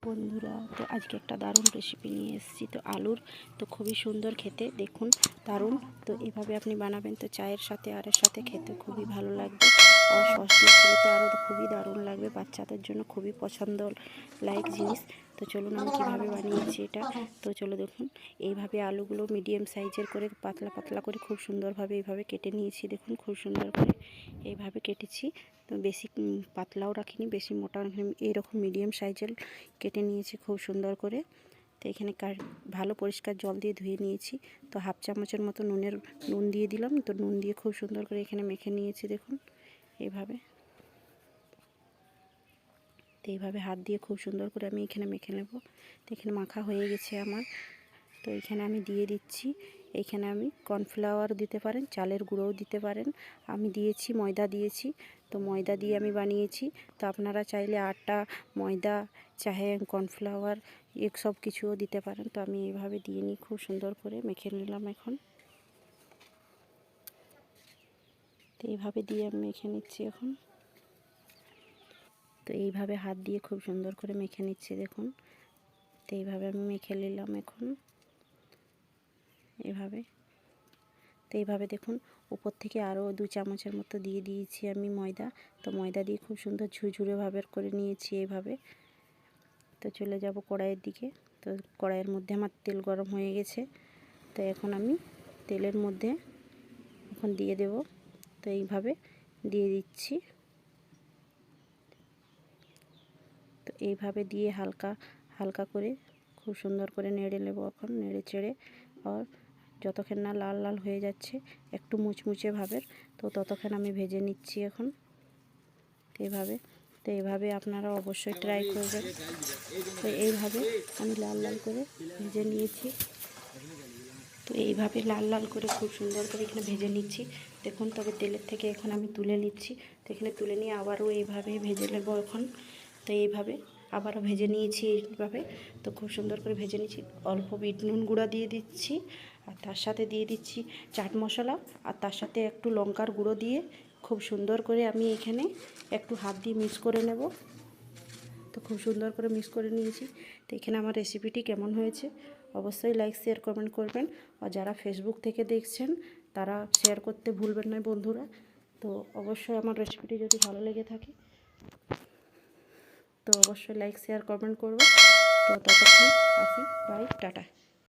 বন্ধুরা, তো আজকে একটা দারুণ রেসিপি নিয়ে এসেছি। তো আলুর তো খুবই সুন্দর খেতে, দেখুন দারুণ। তো এভাবে আপনি বানাবেন, তো চায়ের সাথে আরের সাথে খেতে খুবই ভালো লাগবে। আর সস দিয়ে খেলে তো আরও খুবই দারুণ লাগবে, বাচ্চাদের জন্য খুবই পছন্দ লাইক জিনিস। তো চলুন আমি কীভাবে বানিয়েছি এটা। তো চলো দেখুন, এইভাবে আলুগুলো মিডিয়াম সাইজের করে পাতলা পাতলা করে খুব সুন্দরভাবে এইভাবে কেটে নিয়েছি। দেখুন খুব সুন্দর করে এইভাবে কেটেছি। তো বেশি পাতলাও রাখিনি, বেশি মোটা রাখিনি, এইরকম মিডিয়াম সাইজের কেটে নিয়েছি খুব সুন্দর করে। তো এখানে ভালো পরিষ্কার জল দিয়ে ধুয়ে নিয়েছি। তো হাফ চামচের মতো নুন দিয়ে দিলাম। তো নুন দিয়ে খুব সুন্দর করে এখানে মেখে নিয়েছি। দেখুন এইভাবে, তো এইভাবে হাত দিয়ে খুব সুন্দর করে আমি এখানে মেখে নেব। তো এখানে মাখা হয়ে গেছে আমার। তো এখানে আমি দিয়ে দিচ্ছি, এখানে আমি কর্নফ্লাওয়ার দিতে পারেন, চালের গুঁড়োও দিতে পারেন। আমি দিয়েছি ময়দা দিয়েছি। তো ময়দা দিয়ে আমি বানিয়েছি। তো আপনারা চাইলে আটা, ময়দা, চাহে কর্নফ্লাওয়ার সব কিছুও দিতে পারেন। তো আমি এইভাবে দিয়ে নিই, খুব সুন্দর করে মেখে নিলাম এখন। তো এইভাবে দিয়ে আমি মেখে নিচ্ছি এখন। তো এইভাবে হাত দিয়ে খুব সুন্দর করে মেখে নিচ্ছি দেখুন। তো এইভাবে আমি মেখে নিলাম এখন এভাবে। তো এইভাবে দেখুন, উপর থেকে আরও 2 চামচের মতো দিয়ে দিয়েছি আমি ময়দা। তো ময়দা দিয়ে খুব সুন্দর ঝুরঝুরে ভাবে করে নিয়েছি এইভাবে। তো চলে যাব কড়াইয়ের দিকে। তো কড়াইয়ের মধ্যে আমার তেল গরম হয়ে গেছে। তো এখন আমি তেলের মধ্যে এখন দিয়ে দেব। তো এইভাবে দিয়ে দিচ্ছি। তো এইভাবে দিয়ে হালকা হালকা করে খুব সুন্দর করে নেড়ে নেব এখন, নেড়ে চেড়ে। আর যতক্ষণ না লাল লাল হয়ে যাচ্ছে, একটু মুচমুচে ভাবের, তো ততক্ষণ আমি ভেজে নিচ্ছি এখন এইভাবে। তো এইভাবে আপনারা অবশ্যই ট্রাই করবেন। তো এইভাবে আমি লাল লাল করে ভেজে নিয়েছি। তো এইভাবে লাল লাল করে খুব সুন্দর করে এখানে ভেজে নিচ্ছি দেখুন। তবে তেলের থেকে এখন আমি তুলে নিচ্ছি। তো এখানে তুলে নিয়ে আবারও এইভাবে ভেজে নেব এখন। তো এইভাবে আবারও ভেজে নিয়েছি এইভাবে। তো খুব সুন্দর করে ভেজে নিচ্ছি। অল্প বিট নুন গুঁড়া দিয়ে দিচ্ছি, আর তার সাথে দিয়ে দিচ্ছি চাট মশলা, আর তার সাথে একটু লঙ্কার গুঁড়ো দিয়ে খুব সুন্দর করে আমি এখানে একটু হাত দিয়ে মিক্স করে নেব। তো খুব সুন্দর করে মিক্স করে নিয়েছি। তো এখানে আমার রেসিপিটি কেমন হয়েছে অবশ্যই লাইক শেয়ার কমেন্ট করবেন। আর যারা ফেসবুক থেকে দেখছেন তারা শেয়ার করতে ভুলবেন না বন্ধুরা। তো অবশ্যই আমার রেসিপিটি যদি ভালো লেগে থাকে তো অবশ্যই লাইক শেয়ার কমেন্ট করবেন। তো ততক্ষণ আসি, বাই, টাটা।